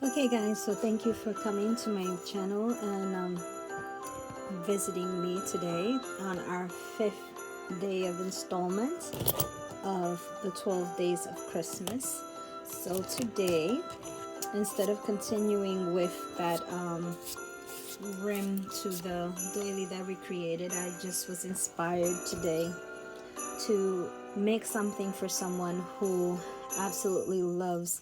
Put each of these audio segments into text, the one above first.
Okay guys, so thank you for coming to my channel and visiting me today on our 5th day of installment of the 12 days of Christmas. So today, instead of continuing with that rim to the doily that we created, I just was inspired today to make something for someone who absolutely loves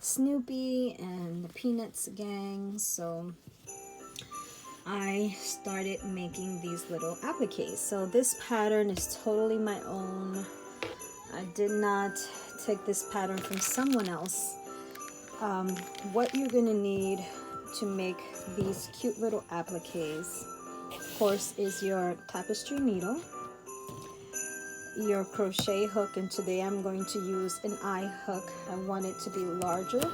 Snoopy and the Peanuts gang. So I started making these little appliques. So this pattern is totally my own. I did not take this pattern from someone else. What you're gonna need to make these cute little appliques, of course, is your tapestry needle, your crochet hook, and today I'm going to use an eye hook. I want it to be larger,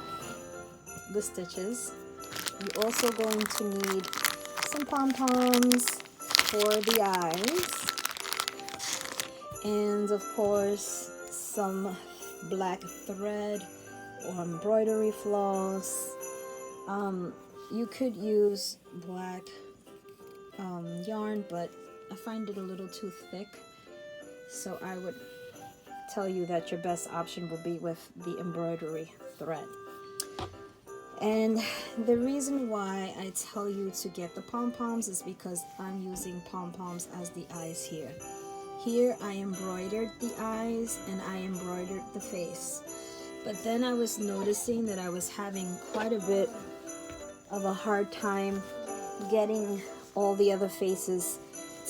the stitches. You're also going to need some pom-poms for the eyes, and of course some black thread or embroidery floss. You could use black yarn, but I find it a little too thick, so I would tell you that your best option will be with the embroidery thread. And the reason why I tell you to get the pom-poms is because I'm using pom-poms as the eyes here. Here I embroidered the eyes and I embroidered the face. But then I was noticing that I was having quite a bit of a hard time getting all the other faces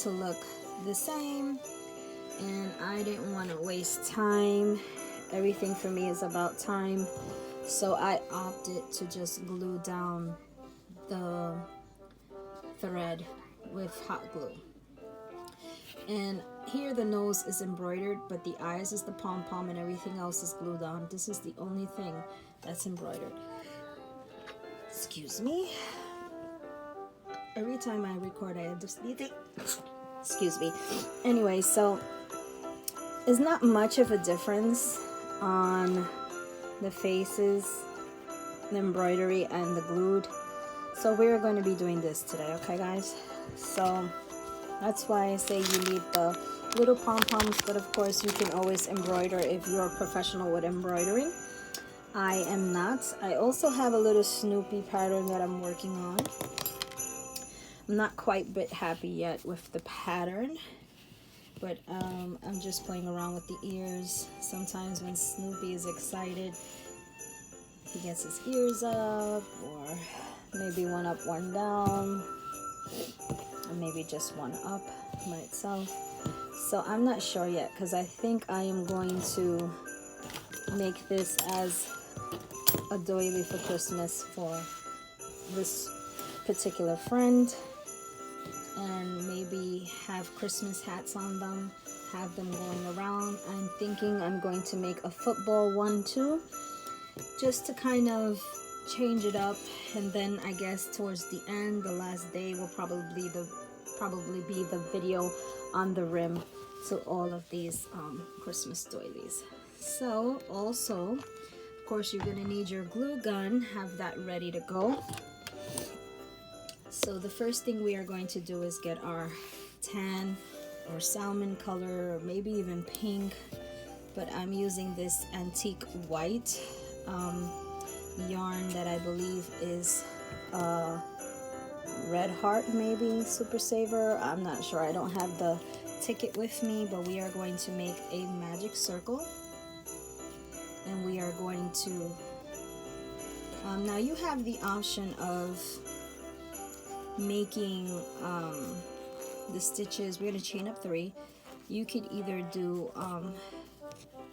to look the same, and I didn't want to waste time. Everything for me is about time. So I opted to just glue down the thread with hot glue. And here the nose is embroidered, but the eyes is the pom-pom and everything else is glued on. This is the only thing that's embroidered. Excuse me. Every time I record, I just need to... Excuse me. Anyway, so it's not much of a difference on the faces, the embroidery, and the glued. So we're going to be doing this today, okay guys? So that's why I say you need the little pom-poms, but of course you can always embroider if you're a professional with embroidering. I am not. I also have a little Snoopy pattern that I'm working on. I'm not quite bit happy yet with the pattern, but I'm just playing around with the ears. Sometimes when Snoopy is excited, he gets his ears up, or maybe one up, one down, or maybe just one up by itself. So I'm not sure yet, because I think I am going to make this as a doily for Christmas for this particular friend, and maybe have Christmas hats on them, have them going around. I'm thinking I'm going to make a football one too, just to kind of change it up. And then I guess towards the end, the last day, will probably be the video on the rim to all of these Christmas doilies. So also, of course, you're gonna need your glue gun. Have that ready to go. So the first thing we are going to do is get our tan or salmon color, or maybe even pink, but I'm using this antique white yarn that I believe is Red Heart, maybe Super Saver. I'm not sure, I don't have the ticket with me, but we are going to make a magic circle, and we are going to now you have the option of making the stitches. We're going to chain up 3. You could either do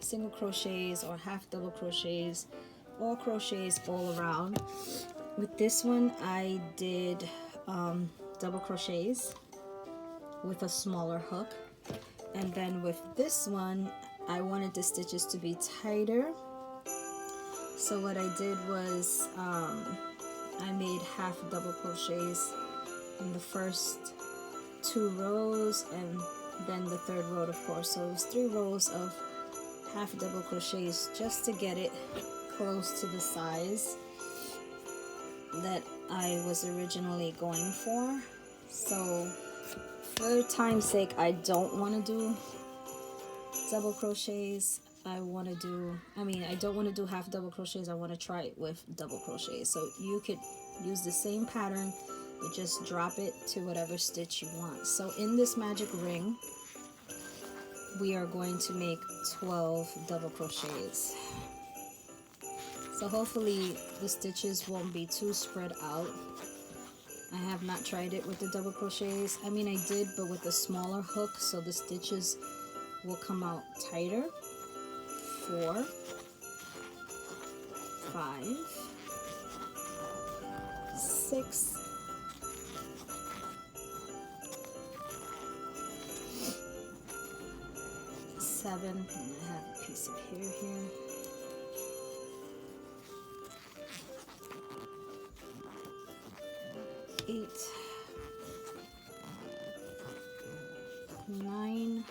single crochets or half double crochets, or crochets all around. With this one I did double crochets with a smaller hook, and then with this one I wanted the stitches to be tighter. So what I did was I made half double crochets in the first 2 rows, and then the 3rd row, of course. So it was 3 rows of half double crochets just to get it close to the size. that I was originally going for. So for time's sake, I don't want to do double crochets. I don't want to do half double crochets. I want to try it with double crochets. So you could use the same pattern, but just drop it to whatever stitch you want. So in this magic ring, we are going to make 12 double crochets. So hopefully the stitches won't be too spread out. I have not tried it with the double crochets. I mean, I did, but with a smaller hook, so the stitches will come out tighter. 4, 5, 6, 7, and I have a piece of hair here. 8, 9,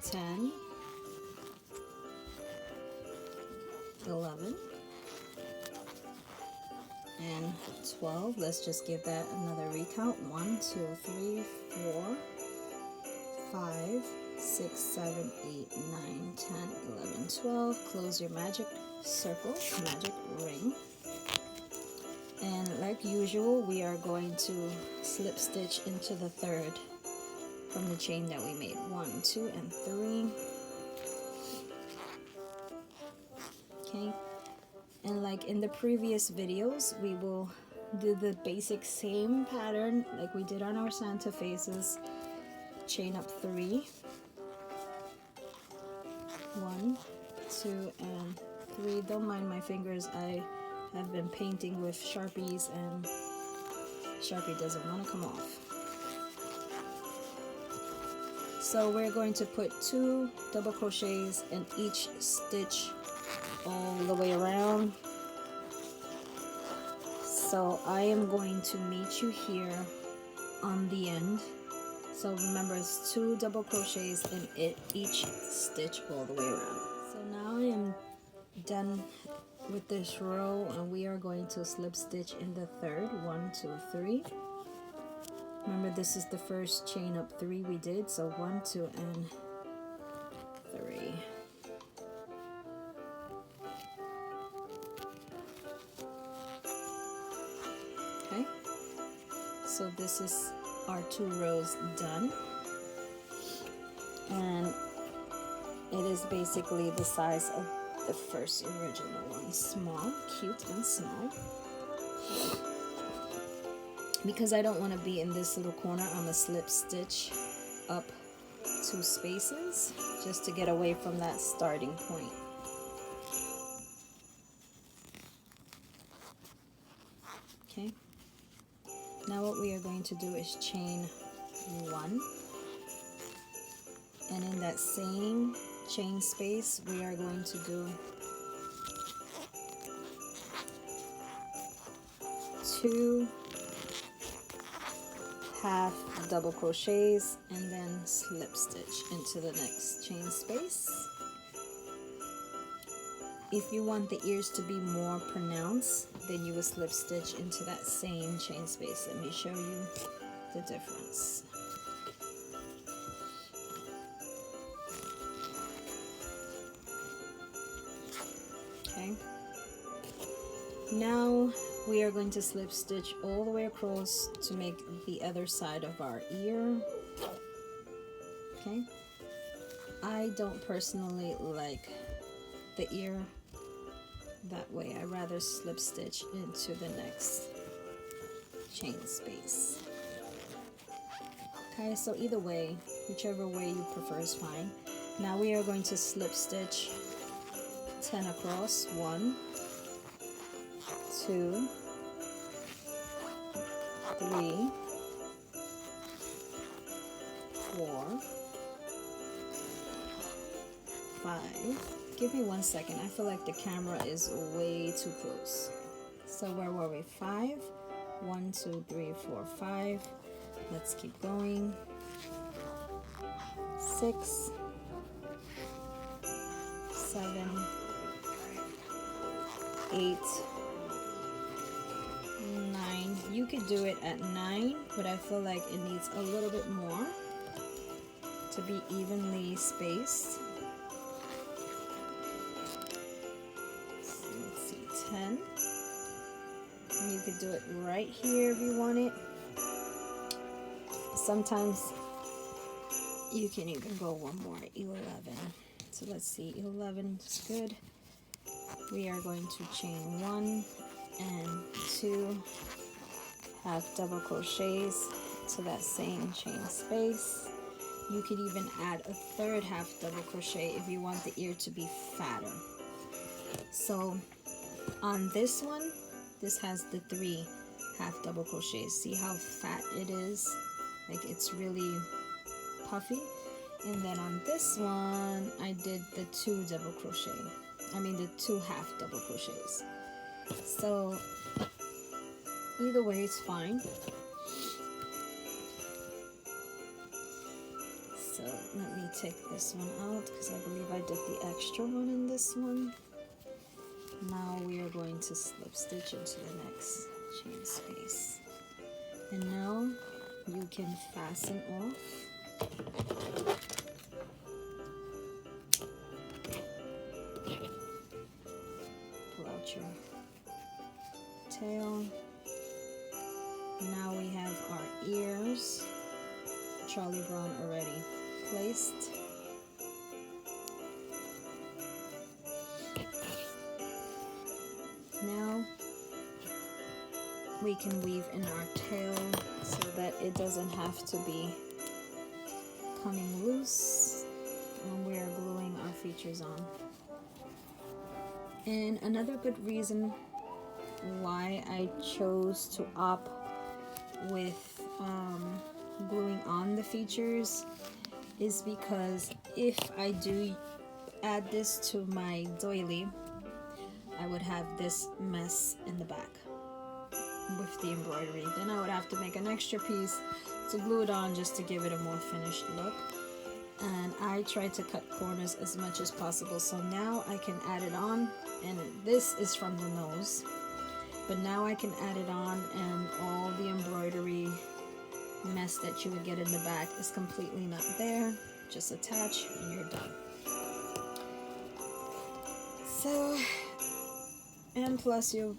10, 11, and 12. Let's just give that another recount. 1, 2, 3, 4, 5, 6, 7, 8, 9, 10, 11, 12. Close your magic circle, magic ring. And like usual, we are going to slip stitch into the third from the chain that we made. 1, 2, and 3. Okay, and like in the previous videos, we will do the basic same pattern like we did on our Santa faces. Chain up 3. 1, 2, and 3. Don't mind my fingers. I have been painting with Sharpies and Sharpie doesn't want to come off. So we're going to put 2 double crochets in each stitch all the way around. So I am going to meet you here on the end. So remember, it's 2 double crochets in each stitch all the way around. So now I am done with this row, and we are going to slip stitch in the third. 1, 2, 3. Remember, this is the first chain up 3 we did, so 1, 2, and 3. Okay, so this is our 2 rows done, and it is basically the size of the first original one. Small, cute and small. Because I don't want to be in this little corner, I'm going to slip stitch up 2 spaces just to get away from that starting point. Okay, now what we are going to do is chain 1, and in that same chain space we are going to do 2 half double crochets and then slip stitch into the next chain space. If you want the ears to be more pronounced, then you will slip stitch into that same chain space. Let me show you the difference. Okay, now we are going to slip stitch all the way across to make the other side of our ear. Okay, I don't personally like the ear that way. I rather slip stitch into the next chain space. Okay, so either way, whichever way you prefer is fine. Now we are going to slip stitch 10 across. 1, 2, 3, 4, 5. Give me 1 second. I feel like the camera is way too close. So where were we? 5. 1, 2, 3, 4, 5. Let's keep going. 6, 7, 8, could do it at 9, but I feel like it needs a little bit more to be evenly spaced. So let's see, 10. And you could do it right here if you want it. Sometimes you can even go one more, 11. So let's see, 11 is good. We are going to chain 1 and 2 half double crochets to that same chain space. You could even add a third half double crochet if you want the ear to be fatter. So on this one, this has the 3 half double crochets. See how fat it is? Like it's really puffy. And then on this one, I did the 2 double crochet. I mean the 2 half double crochets. So either way is fine. So let me take this one out because I believe I did the extra one in this one. Now we are going to slip stitch into the next chain space. And now you can fasten off. Pull out your tail. Now we have our ears, Charlie Brown already placed. Now we can weave in our tail so that it doesn't have to be coming loose when we are gluing our features on. And another good reason why I chose to opt with gluing on the features is because if I do add this to my doily, I would have this mess in the back with the embroidery. Then I would have to make an extra piece to glue it on just to give it a more finished look. And I try to cut corners as much as possible, so now I can add it on. And this is from the nose, but now I can add it on and all the embroidery mess that you would get in the back is completely not there. Just attach and you're done. So, and plus you'll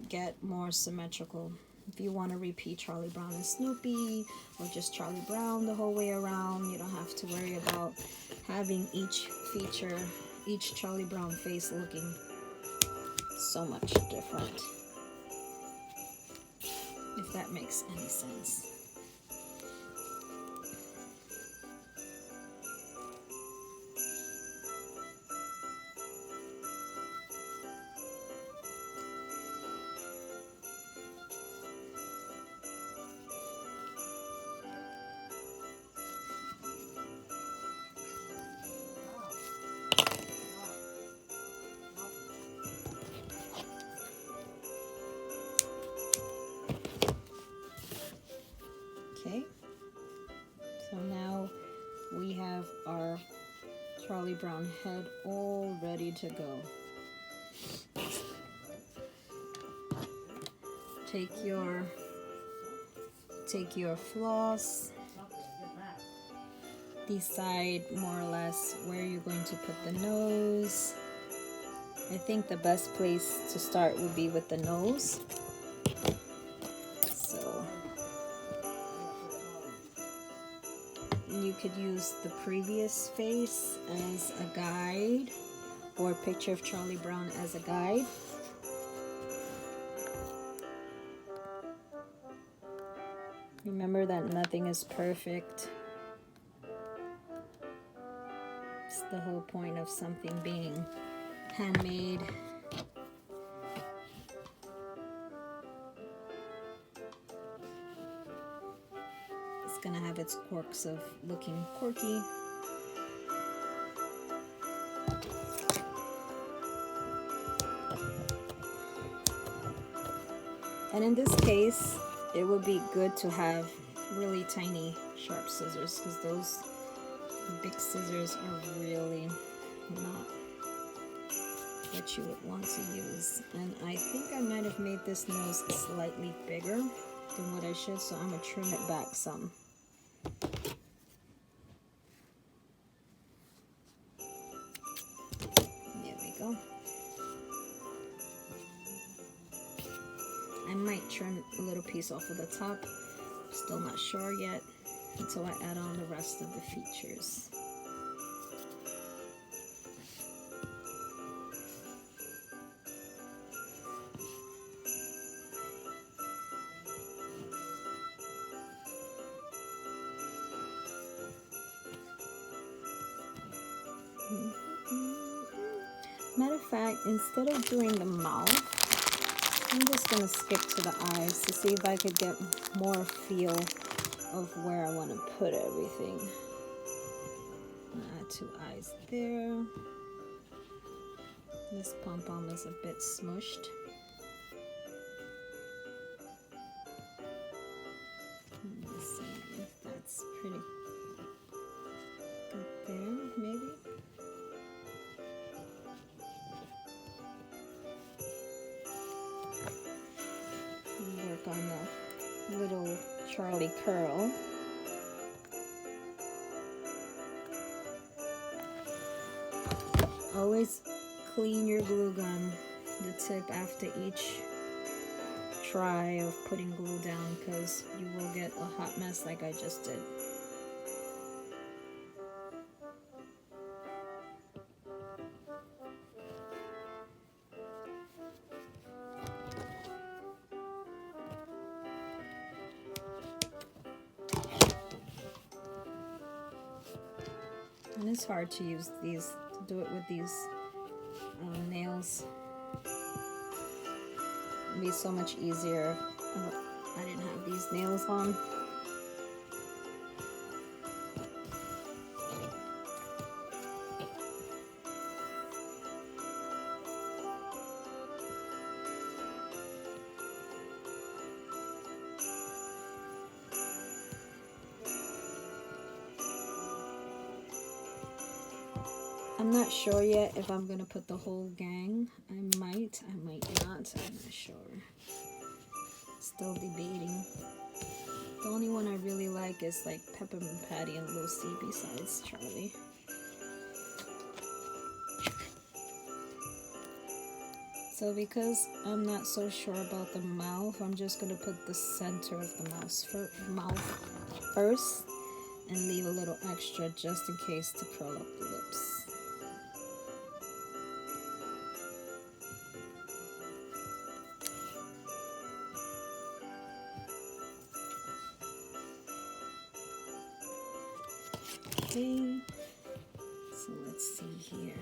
get more symmetrical. If you want to repeat Charlie Brown and Snoopy, or just Charlie Brown the whole way around, you don't have to worry about having each feature, each Charlie Brown face looking so much different, if that makes any sense. Okay, so now we have our Charlie Brown head all ready to go. Take your floss, decide more or less where you're going to put the nose. I think the best place to start would be with the nose. So you could use the previous face as a guide, or a picture of Charlie Brown as a guide. Remember that nothing is perfect. It's the whole point of something being handmade. It's gonna have its quirks of looking quirky. And in this case, it would be good to have really tiny sharp scissors, because those big scissors are really not what you would want to use. And I think I might have made this nose slightly bigger than what I should, so I'm going to trim it back some. There we go. I might trim a little piece off of the top. Still not sure yet until I add on the rest of the features. Matter of fact, instead of doing the mouth, I'm just going to skip to the eyes to see if I could get more feel of where I want to put everything. Add 2 eyes there. This pom-pom is a bit smushed. Let's see if that's pretty good there, maybe. Work on the little Charlie curl. Always clean your glue gun, the tip, after each try of putting glue down, because you will get a hot mess like I just did. And it's hard to use these, to do it with these nails. It'd be so much easier if I didn't have these nails on. I'm not sure yet if I'm gonna put the whole gang. I might not. I'm not sure. Still debating. The only one I really like is like Peppermint Patty and Lucy besides Charlie. So because I'm not so sure about the mouth, I'm just gonna put the center of the mouth first and leave a little extra just in case to curl up the lips. Okay, so let's see here.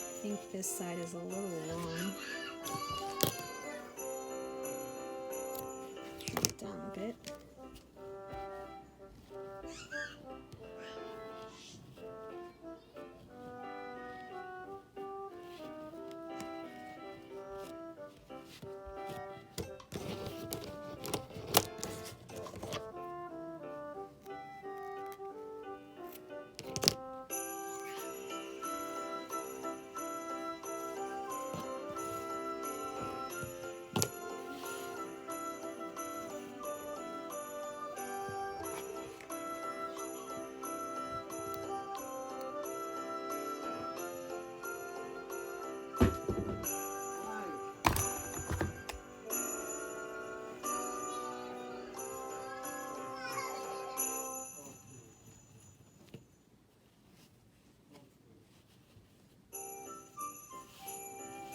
I think this side is a little long. Trim it down a bit.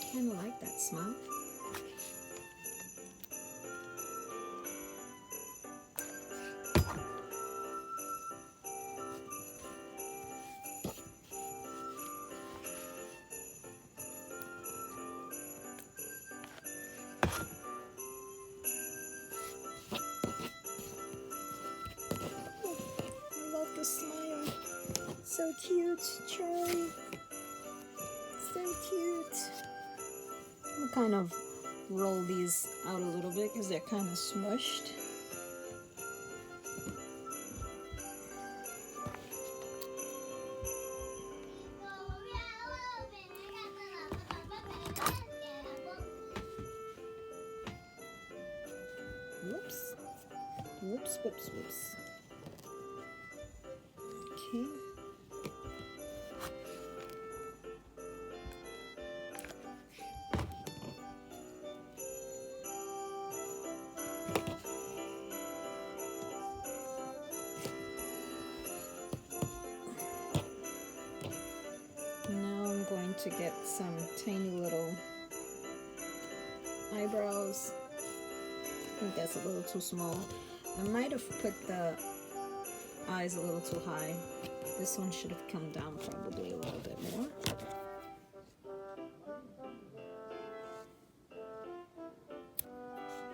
I kind of like that smile. I love the smile. So cute, Charlie. so cute. I'm gonna kind of roll these out a little bit because they're kind of smushed. Whoops. Whoops, whoops, whoops. Okay. Now I'm going to get some tiny little eyebrows. I think that's a little too small. I might have put the eyes a little too high. This one should have come down probably a little bit more.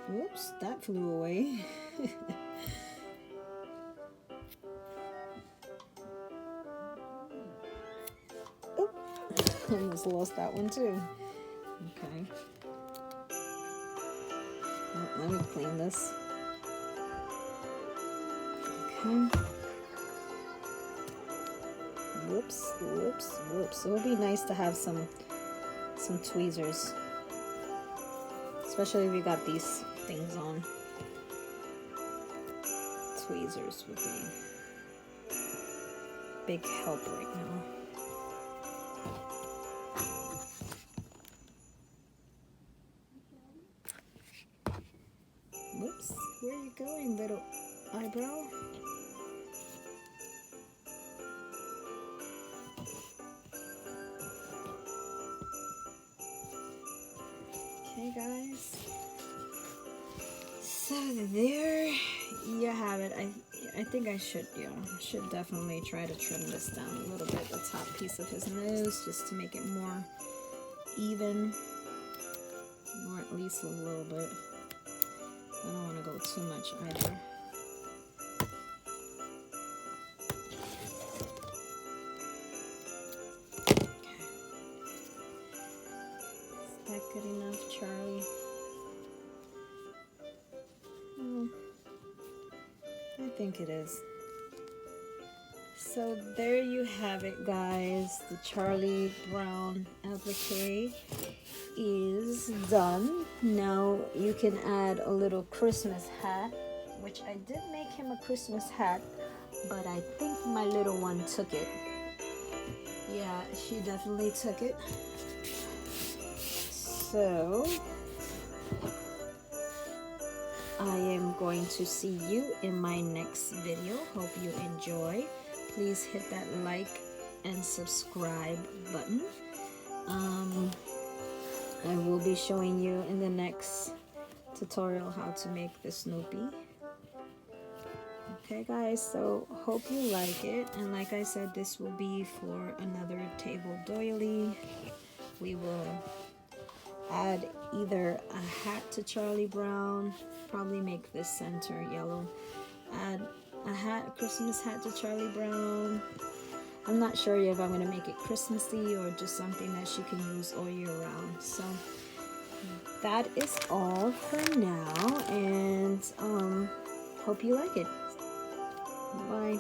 Whoops, that flew away. Oh, almost lost that one too. Okay. Oh, let me clean this. Okay. Whoops, whoops, whoops. It would be nice to have some tweezers, especially if you got these things on. Tweezers would be big help right now. Whoops, where are you going, little eyebrow? Okay, guys. So there you have it. I think I should, should definitely try to trim this down a little bit, the top piece of his nose, just to make it more even, or at least a little bit. I don't want to go too much either. Okay. Is that good enough, Charlie? I think it is. So there you have it, guys. The Charlie Brown applique is done. Now you can add a little Christmas hat, which I did make him a Christmas hat, but I think my little one took it. Yeah, she definitely took it. So I am going to see you in my next video. Hope you enjoy. Please hit that like and subscribe button. I will be showing you in the next tutorial how to make the Snoopy. Okay guys, so hope you like it, and like I said, this will be for another table doily. We will add either a hat to Charlie Brown, probably make this center yellow, add a Christmas hat to Charlie Brown. I'm not sure if I'm going to make it Christmassy or just something that she can use all year round. So that is all for now, and hope you like it. Bye.